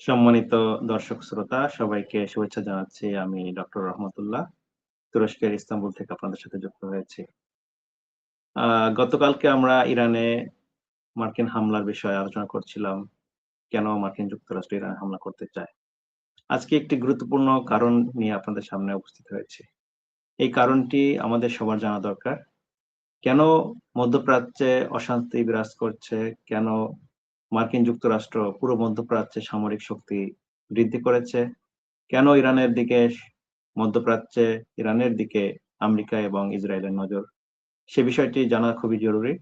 সম্মানিত দর্শক শ্রোতা সবাইকে শুভেচ্ছা জানাচ্ছি। আমি ডক্টর রহমতুল্লাহ তুরস্কের ইস্তাম্বুল থেকে আপনাদের সাথে যুক্ত হয়েছি। গতকালকে আমরা ইরানে মার্কিন হামলার বিষয়ে আলোচনা করছিলাম। কেন মার্কিন যুক্তরাষ্ট্র ইরানে হামলা করতে চায়? আজকে একটি গুরুত্বপূর্ণ কারণ নিয়ে আপনাদের সামনে উপস্থিত হয়েছি। এই কারণটি আমাদের সবার জানা দরকার। কেন মধ্যপ্রাচ্যে অশান্তি বিরাজ করছে? কেন মার্কিন যুক্তরাষ্ট্র পুরো মধ্যপ্রাচ্যে সামরিক শক্তি বৃদ্ধি করেছে? কেন মধ্যপ্রাচ্যে ইরানের দিকে আমেরিকা এবং ইসরায়েলের নজর? সে বিষয়টি জানা খুবই জরুরি।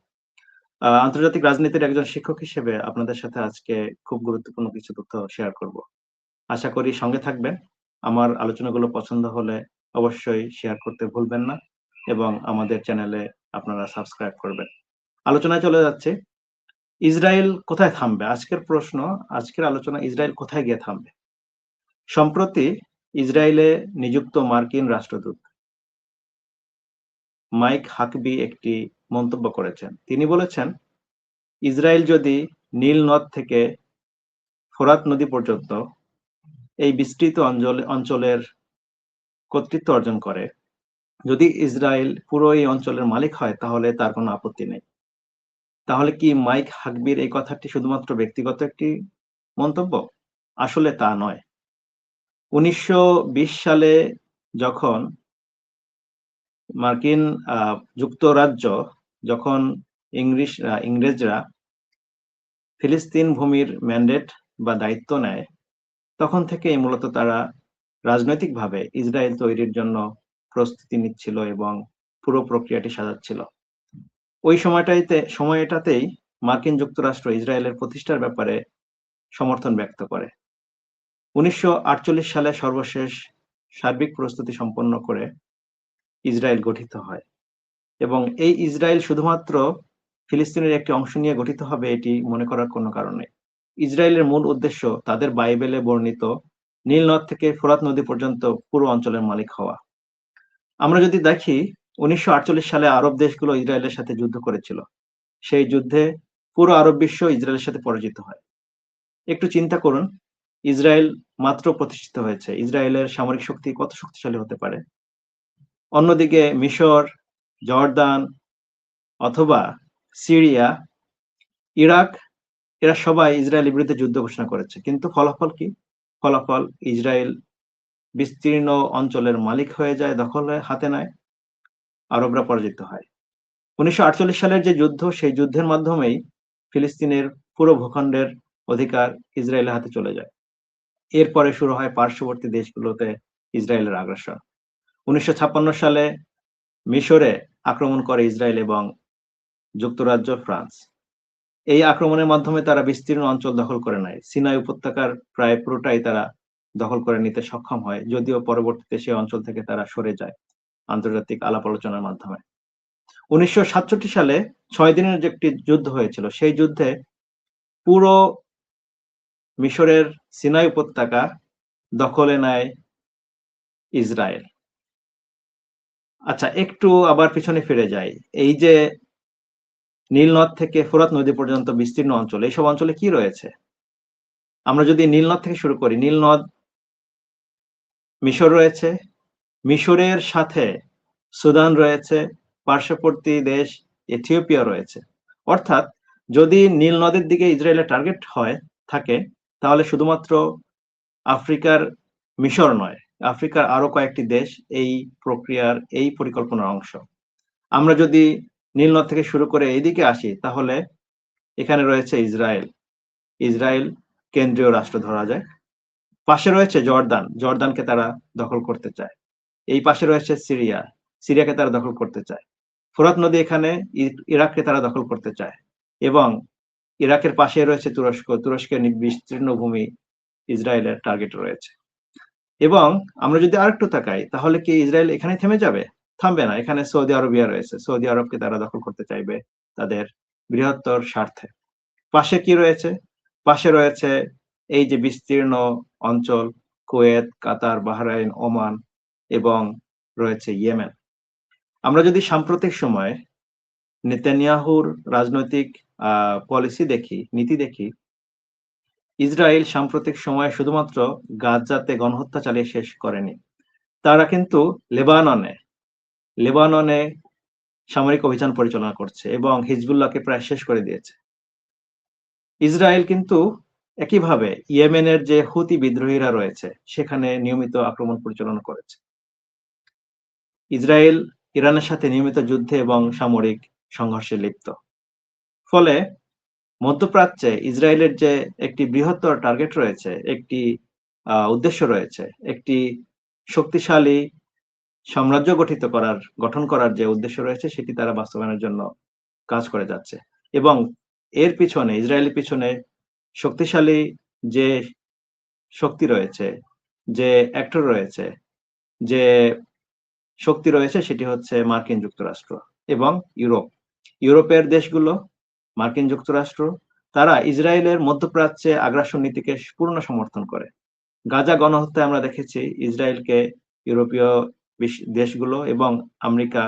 আন্তর্জাতিক রাজনীতির একজন শিক্ষক হিসেবে আপনাদের সাথে আজকে খুব গুরুত্বপূর্ণ কিছু তথ্য শেয়ার করব। আশা করি সঙ্গে থাকবেন। আমার আলোচনাগুলো পছন্দ হলে অবশ্যই শেয়ার করতে ভুলবেন না এবং আমাদের চ্যানেলে আপনারা সাবস্ক্রাইব করবেন। আলোচনায় চলে যাচ্ছে। ইসরায়েল কোথায় থামবে? আজকের আলোচনা ইসরায়েল কোথায় গিয়ে থামবে? সম্প্রতি ইসরায়েলে নিযুক্ত মার্কিন রাষ্ট্রদূত মাইক হাকবি একটি মন্তব্য করেছেন। তিনি বলেছেন, ইসরায়েল যদি নীল নদ থেকে ফোরাত নদী পর্যন্ত এই বিস্তৃত অঞ্চলের কর্তৃত্ব অর্জন করে, যদি ইসরায়েল পুরো এই অঞ্চলের মালিক হয় তাহলে তার কোনো আপত্তি নেই। তাহলে কি মাইক হাকবির এই কথাটি শুধুমাত্র ব্যক্তিগত একটি মন্তব্য? আসলে তা নয়। ১৯২০ সালে যখন মার্কিন যুক্তরাজ্য যখন ইংরেজরা ফিলিস্তিন ভূমির ম্যান্ডেট বা দায়িত্ব নেয়, তখন থেকেই মূলত তারা রাজনৈতিকভাবে ইসরায়েল তৈরির জন্য প্রস্তুতি নিচ্ছিল এবং পুরো প্রক্রিয়াটি সাজাচ্ছিল। ওই সময়টাতেই মার্কিন যুক্তরাষ্ট্র ইসরায়েলের প্রতিষ্ঠার ব্যাপারে সমর্থন ব্যক্ত করে। ১৯৪৮ সালে সর্বশেষ সার্বিক প্রস্তুতি সম্পন্ন করে ইসরায়েল গঠিত হয় এবং এই ইসরায়েল শুধুমাত্র ফিলিস্তিনের একটি অংশ নিয়ে গঠিত হবে এটি মনে করার কোনো কারণ নেই। ইসরায়েলের মূল উদ্দেশ্য তাদের বাইবেলে বর্ণিত নীল নদ থেকে ফোরাত নদী পর্যন্ত পুরো অঞ্চলের মালিক হওয়া। আমরা যদি দেখি ১৯৪৮ সালে আরব দেশগুলো ইসরায়েলের সাথে যুদ্ধ করেছিল। সেই যুদ্ধে পুরো আরব বিশ্ব ইসরায়েলের সাথে পরাজিত হয়। একটু চিন্তা করুন, ইসরায়েল মাত্র প্রতিষ্ঠিত হয়েছে। ইসরায়েলের সামরিক শক্তি কত শক্তিশালী হতে পারে? অন্যদিকে মিশর, জর্দান অথবা সিরিয়া, ইরাক এরা সবাই ইসরায়েলের বিরুদ্ধে যুদ্ধ ঘোষণা করেছে। কিন্তু ফলাফল কি? ফলাফল ইসরায়েল বিস্তীর্ণ অঞ্চলের মালিক হয়ে যায়, দখলে হাতে নেয়, আরবরা পরাজিত হয়। ১৯৪৮ সালের যে যুদ্ধ, সেই যুদ্ধের মাধ্যমেই ফিলিস্তিনের পুরো ভূখণ্ডের অধিকার ইসরায়েলের হাতে চলে যায়। এরপরে শুরু হয় পার্শ্ববর্তী দেশগুলোতে ইসরায়েলের আগ্রাসন। ১৯৫৬ সালে মিশরে আক্রমণ করে ইসরায়েল এবং যুক্তরাজ্য, ফ্রান্স। এই আক্রমণের মাধ্যমে তারা বিস্তীর্ণ অঞ্চল দখল করে নেয়। সিনাই উপত্যকার প্রায় পুরোটাই তারা দখল করে নিতে সক্ষম হয়, যদিও পরবর্তীতে সে অঞ্চল থেকে তারা সরে যায় আন্তর্জাতিক আলাপ আলোচনার মাধ্যমে। ১৯৬৭ সালে ৬ দিনের যে একটি যুদ্ধ হয়েছিল, সেই যুদ্ধে পুরো মিশরের সিনাই উপত্যকা দখলে নেয় ইসরায়েল। আচ্ছা, একটু আবার পিছনে ফিরে যাই। এই যে নীল নদ থেকে ফোরাত নদী পর্যন্ত বিস্তীর্ণ অঞ্চল, এইসব অঞ্চলে কি রয়েছে? আমরা যদি নীল নদ থেকে শুরু করি, নীল নদ মিশর রয়েছে, মিশরের সাথে সুদান রয়েছে, পার্শ্ববর্তী দেশ ইথিওপিয়া রয়েছে। অর্থাৎ যদি নীল নদের দিকে ইসরায়েলের টার্গেট থাকে, তাহলে শুধুমাত্র আফ্রিকার মিশর নয়, আফ্রিকার আরো কয়েকটি দেশ এই প্রক্রিয়ার এই পরিকল্পনার অংশ। আমরা যদি নীল নদ থেকে শুরু করে এইদিকে আসি, তাহলে এখানে রয়েছে ইসরায়েল। ইসরায়েল কেন্দ্রীয় রাষ্ট্র ধরা যায়। পাশে রয়েছে জর্দান, জর্দানকে তারা দখল করতে চায়। এই পাশে রয়েছে সিরিয়া, সিরিয়াকে তারা দখল করতে চায়। ফোরাত নদী এখানে, ইরাককে তারা দখল করতে চায় এবং ইরাকের পাশে রয়েছে তুরস্ক, তুরস্কের বিস্তীর্ণ ভূমি ইসরায়েলের টার্গেট রয়েছে। এবং আমরা যদি আরেকটু তাকাই, তাহলে কি ইসরায়েল এখানে থেমে যাবে? থামবে না। এখানে সৌদি আরবিয়া রয়েছে, সৌদি আরবকে তারা দখল করতে চাইবে তাদের বৃহত্তর স্বার্থে। পাশে কি রয়েছে? পাশে রয়েছে এই যে বিস্তীর্ণ অঞ্চল, কুয়েত, কাতার, বাহরাইন, ওমান এবং রয়েছে ইয়েমেন। আমরা যদি সাম্প্রতিক সময়ে নেতানিয়াহুর রাজনৈতিক পলিসি দেখি, নীতি দেখি, ইসরায়েল সাম্প্রতিক সময়ে শুধুমাত্র গাজাতে গণহত্যা চালিয়ে শেষ করেনি, তারা কিন্তু লেবাননে সামরিক অভিযান পরিচালনা করছে এবং হিজবুল্লাহকে প্রায় শেষ করে দিয়েছে। ইসরায়েল কিন্তু একইভাবে ইয়েমেনের যে হুতি বিদ্রোহীরা রয়েছে সেখানে নিয়মিত আক্রমণ পরিচালনা করেছে। ইসরায়েল ইরানের সাথে নিয়মিত যুদ্ধে এবং সামরিক সংঘর্ষে লিপ্ত। ফলে মধ্যপ্রাচ্যে ইসরায়েলের যে একটি বৃহত্তর টার্গেট রয়েছে, একটি উদ্দেশ্য রয়েছে, একটি শক্তিশালী সাম্রাজ্য গঠন করার যে উদ্দেশ্য রয়েছে সেটি তারা বাস্তবায়নের জন্য কাজ করে যাচ্ছে। এবং এর পিছনে, ইসরায়েলের পিছনে শক্তিশালী যে শক্তি রয়েছে, যে অ্যাক্টর রয়েছে, যে শক্তি রয়েছে সেটি হচ্ছে মার্কিন যুক্তরাষ্ট্র এবং ইউরোপের দেশগুলো, মার্কিন যুক্তরাষ্ট্র, তারা ইসরায়েলের মধ্যপ্রাচ্যে আগ্রাসন নীতিকে পূর্ণ সমর্থন করে। গাজা গণহত্যায় আমরা দেখেছি ইসরায়েলকে ইউরোপীয় দেশগুলো এবং আমেরিকা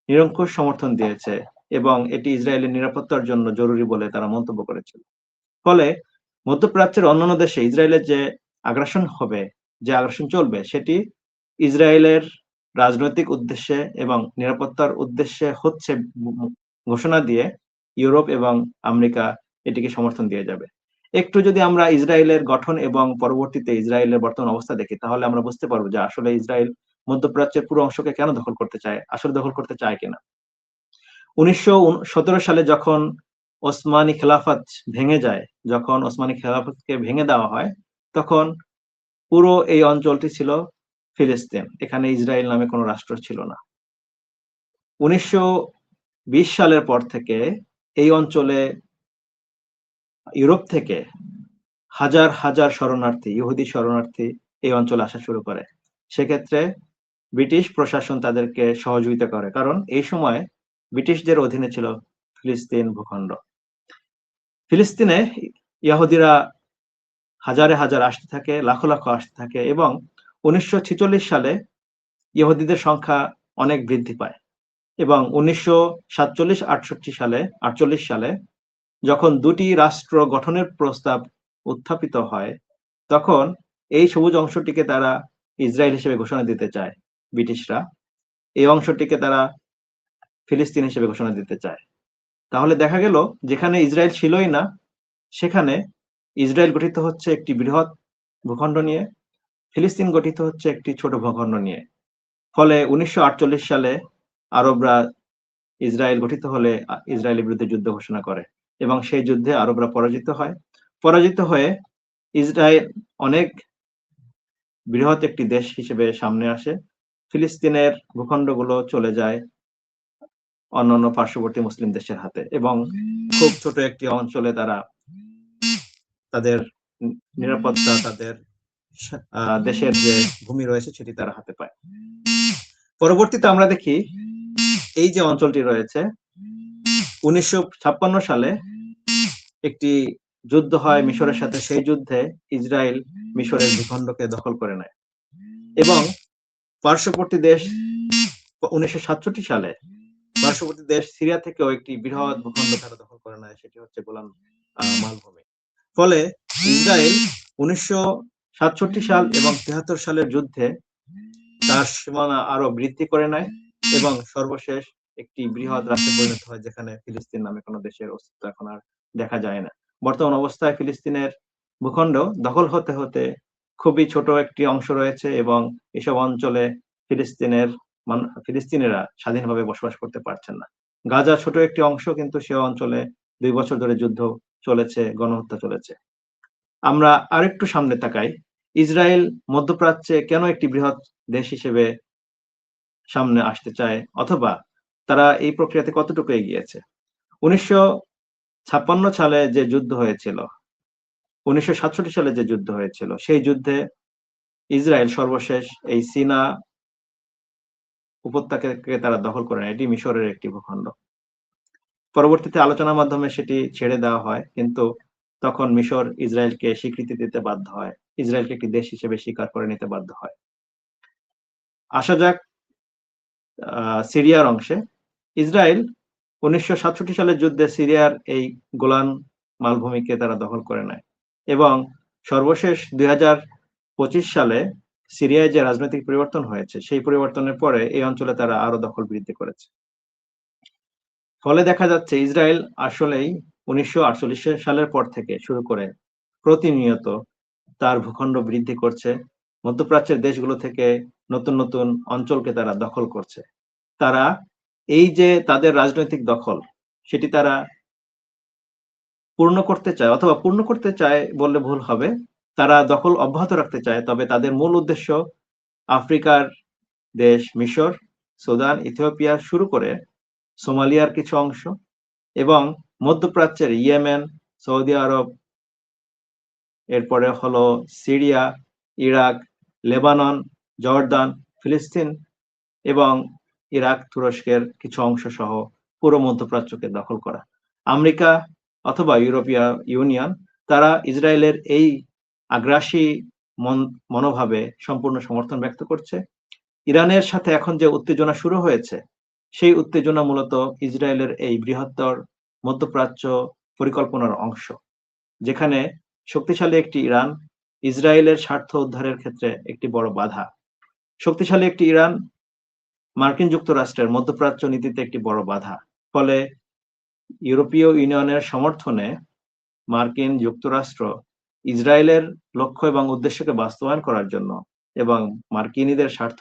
নিরঙ্কুশ সমর্থন দিয়েছে এবং এটি ইসরায়েলের নিরাপত্তার জন্য জরুরি বলে তারা মন্তব্য করেছিল। ফলে মধ্যপ্রাচ্যের অন্যান্য দেশে ইসরায়েলের যে আগ্রাসন হবে, যে আগ্রাসন চলবে, সেটি ইসরায়েলের রাজনৈতিক উদ্দেশ্যে এবং নিরাপত্তার উদ্দেশ্যে হচ্ছে ঘোষণা দিয়ে ইউরোপ এবং আমেরিকা এটিকে সমর্থন দিয়ে যাবে। একটু যদি আমরা ইসরায়েলের গঠন এবং পরবর্তীতে ইসরায়েলের বর্তমান অবস্থা দেখি তাহলে আমরা বুঝতে পারবো যে আসলে ইসরায়েল মধ্যপ্রাচ্যের পুরো অংশকে কেন দখল করতে চায়, আসলে দখল করতে চায় কিনা। 1917 সালে যখন ওসমানী খেলাফত ভেঙে যায়, যখন ওসমানী খেলাফতকে ভেঙে দেওয়া হয়, তখন পুরো এই অঞ্চলটি ছিল ফিলিস্তিন, এখানে ইসরায়েল নামে কোনো রাষ্ট্র ছিল না। 1920 সালের পর থেকে এই অঞ্চলে ইউরোপ থেকে হাজার হাজার শরণার্থী, ইহুদি শরণার্থী এই অঞ্চলে আসা শুরু করে। সেক্ষেত্রে ব্রিটিশ প্রশাসন তাদেরকে সহযোগিতা করে, কারণ এই সময় ব্রিটিশদের অধীনে ছিল ফিলিস্তিন ভূখণ্ড। ফিলিস্তিনে ইহুদিরা হাজারে হাজার আসতে থাকে, লাখো লাখো আসতে থাকে এবং 1946 সালে ইহুদিদের সংখ্যা অনেক বৃদ্ধি পায় এবং 1947-48 সালে যখন দুটি রাষ্ট্র গঠনের প্রস্তাব উত্থাপিত হয়, তখন এই সবুজ অংশটিকে তারা ইসরায়েল হিসেবে ঘোষণা দিতে চায় ব্রিটিশরা, এই অংশটিকে তারা ফিলিস্তিন হিসেবে ঘোষণা দিতে চায়। তাহলে দেখা গেল যেখানে ইসরায়েল ছিলই না সেখানে ইসরায়েল গঠিত হচ্ছে একটি বৃহৎ ভূখণ্ড নিয়ে, ফিলিস্তিন গঠিত হচ্ছে একটি ছোট ভূখণ্ড নিয়ে। ফলে 1948 সালে আরবরা ইসরায়েল গঠিত হলে ইসরায়েলের বিরুদ্ধে যুদ্ধ ঘোষণা করে এবং সেই যুদ্ধে আরবরা পরাজিত হয়। পরাজিত হয়ে ইসরায়েল অনেক বৃহৎ একটি দেশ হিসেবে সামনে আসে। ফিলিস্তিনের ভূখণ্ডগুলো চলে যায় অন্যান্য পার্শ্ববর্তী মুসলিম দেশের হাতে এবং খুব ছোট একটি অঞ্চলে তারা তাদের নিরাপত্তা, তাদের দেশের যে ভূমি রয়েছে সেটি তারা হাতে পায়। পরবর্তীতে আমরা দেখি এই যে অঞ্চলটি রয়েছে 1956 সালে একটি যুদ্ধ হয় মিশরের সাথে। সেই যুদ্ধে ইসরায়েল মিশরের ভূখণ্ডকে দখল করে নেয় এবং পার্শ্ববর্তী দেশ 1967 সালে পার্শ্ববর্তী দেশ সিরিয়া থেকেও একটি বৃহৎ ভূখণ্ড তারা দখল করে নেয়, সেটি হচ্ছে গোলান মালভূমি। ফলে ইসরায়েল 1967 সাল এবং 73 সালের যুদ্ধে তার সীমানা আরো বৃদ্ধি করে নেয় এবং সর্বশেষ একটি বৃহৎ রাষ্ট্রে পরিণত হয় যেখানে ফিলিস্তিন নামে কোনো দেশের অস্তিত্ব এখন আর দেখা যায় না। বর্তমান অবস্থায় ফিলিস্তিনের ভূখণ্ড দখল হতে হতে খুবই ছোট একটি অংশ রয়েছে এবং এসব অঞ্চলে ফিলিস্তিনিরা স্বাধীনভাবে বসবাস করতে পারছেন না। গাজা ছোট একটি অংশ, কিন্তু সে অঞ্চলে 2 বছর ধরে যুদ্ধ চলেছে, গণহত্যা চলেছে। আমরা আরেকটু সামনে তাকাই, ইসরায়েল মধ্যপ্রাচ্যে কেন একটি বৃহৎ দেশ হিসেবে সামনে আসতে চায় অথবা তারা এই প্রক্রিয়াতে কতটুকু এগিয়েছে। 1956 সালে যে যুদ্ধ হয়েছিল, 1967 সালে যে যুদ্ধ হয়েছিল, সেই যুদ্ধে ইসরায়েল সর্বশেষ এই সিনা উপত্যকাকে তারা দখল করে নেয়। এটি মিশরের একটি ভূখণ্ড। পরবর্তীতে আলোচনার মাধ্যমে সেটি ছেড়ে দেওয়া হয়, কিন্তু তখন মিশর ইসরায়েলকে স্বীকৃতি দিতে বাধ্য হয়, ইসরায়েলকে একটি দেশ হিসেবে স্বীকার করে নিতে বাধ্য হয়। আসা যাক সিরিয়ার অংশে। ইসরায়েল 1967 সালের যুদ্ধে সিরিয়ার এই গোলান মালভূমিকে তারা দখল করে নেয় এবং সর্বশেষ 2025 সালে সিরিয়ায় যে রাজনৈতিক পরিবর্তন হয়েছে সেই পরিবর্তনের পরে এই অঞ্চলে তারা আরো দখল বৃদ্ধি করেছে। ফলে দেখা যাচ্ছে ইসরায়েল আসলেই 1948 সালের পর থেকে শুরু করে প্রতিনিয়ত তার ভূখণ্ড বৃদ্ধি করছে। মধ্যপ্রাচ্যের দেশগুলো থেকে নতুন নতুন অঞ্চলকে তারা দখল করছে। তারা এই যে তাদের রাজনৈতিক দখল সেটি তারা পূর্ণ করতে চায়, অথবা পূর্ণ করতে চায় বললে ভুল হবে। তারা দখল অব্যাহত রাখতে চায়, তবে তাদের মূল উদ্দেশ্য আফ্রিকার দেশ মিশর, সুদান, ইথিওপিয়া শুরু করে সোমালিয়ার কিছু অংশ এবং মধ্যপ্রাচ্যের ইয়েমেন, সৌদি আরব, এরপরে হলো সিরিয়া, ইরাক, লেবানন, জর্দান, ফিলিস্তিন এবং ইরাক, তুরস্কের কিছু অংশ সহ পুরো মধ্যপ্রাচ্যকে দখল করা। আমেরিকা অথবা ইউরোপীয় ইউনিয়ন তারা ইসরায়েলের এই আগ্রাসী মনোভাবে সম্পূর্ণ সমর্থন ব্যক্ত করছে। ইরানের সাথে এখন যে উত্তেজনা শুরু হয়েছে সেই উত্তেজনা মূলত ইসরায়েলের এই বৃহত্তর মধ্যপ্রাচ্য পরিকল্পনার অংশ, যেখানে শক্তিশালী একটি ইরান ইসরায়েলের স্বার্থ উদ্ধারের ক্ষেত্রে একটি বড় বাধা। শক্তিশালী একটি ইরান মার্কিন যুক্তরাষ্ট্রের মধ্যপ্রাচ্য নীতিতে একটি বড় বাধা। ফলে ইউরোপীয় ইউনিয়নের সমর্থনে মার্কিন যুক্তরাষ্ট্র ইসরায়েলের লক্ষ্য এবং উদ্দেশ্যকে বাস্তবায়ন করার জন্য এবং মার্কিনীদের স্বার্থ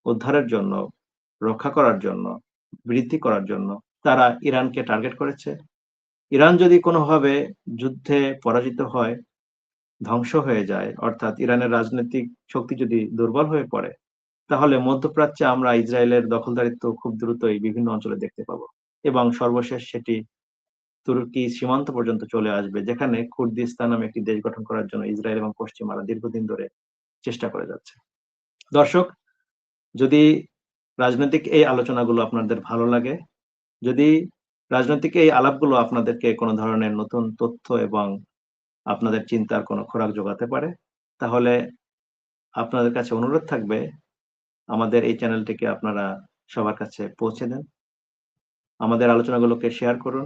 উদ্ধারের জন্য, রক্ষা করার জন্য, বৃদ্ধি করার জন্য তারা ইরানকে টার্গেট করেছে। ইরান যদি কোনোভাবে যুদ্ধে পরাজিত হয়, ধ্বংস হয়ে যায়, অর্থাৎ ইরানের রাজনৈতিক শক্তি যদি দুর্বল হয়ে পড়ে, তাহলে মধ্যপ্রাচ্যে আমরা ইসরায়েলের দখলদারিত্ব খুব দ্রুতই বিভিন্ন অঞ্চলে দেখতে পাবো এবং সর্বশেষ সেটি তুর্কি সীমান্ত পর্যন্ত চলে আসবে, যেখানে কুর্দিস্তান নামে একটি দেশ গঠন করার জন্য ইসরায়েল এবং পশ্চিমারা দীর্ঘদিন ধরে চেষ্টা করে যাচ্ছে। দর্শক, যদি রাজনৈতিক এই আলোচনাগুলো আপনাদের ভালো লাগে, যদি রাজনৈতিক এই আলাপগুলো আপনাদেরকে কোনো ধরনের নতুন তথ্য এবং আপনাদের চিন্তার কোনো খোরাক যোগাতে পারে, তাহলে আপনাদের কাছে অনুরোধ থাকবে আমাদের এই চ্যানেলটিকে আপনারা সবার কাছে পৌঁছে দেন। আমাদের আলোচনাগুলোকে শেয়ার করুন।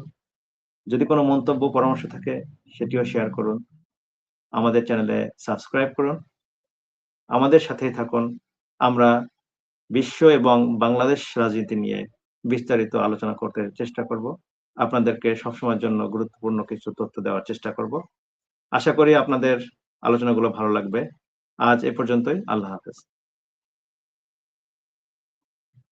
যদি কোনো মন্তব্য পরামর্শ থাকে সেটিও শেয়ার করুন। আমাদের চ্যানেলে সাবস্ক্রাইব করুন। আমাদের সাথেই থাকুন। আমরা বিশ্ব এবং বাংলাদেশ রাজনীতি নিয়ে বিস্তারিত আলোচনা করতে চেষ্টা করব। আপনাদেরকে সবসময়ের জন্য গুরুত্বপূর্ণ কিছু তথ্য দেওয়ার চেষ্টা করব। আশা করি আপনাদের আলোচনাগুলো ভালো লাগবে। আজ এ পর্যন্তই। আল্লাহ হাফেজ।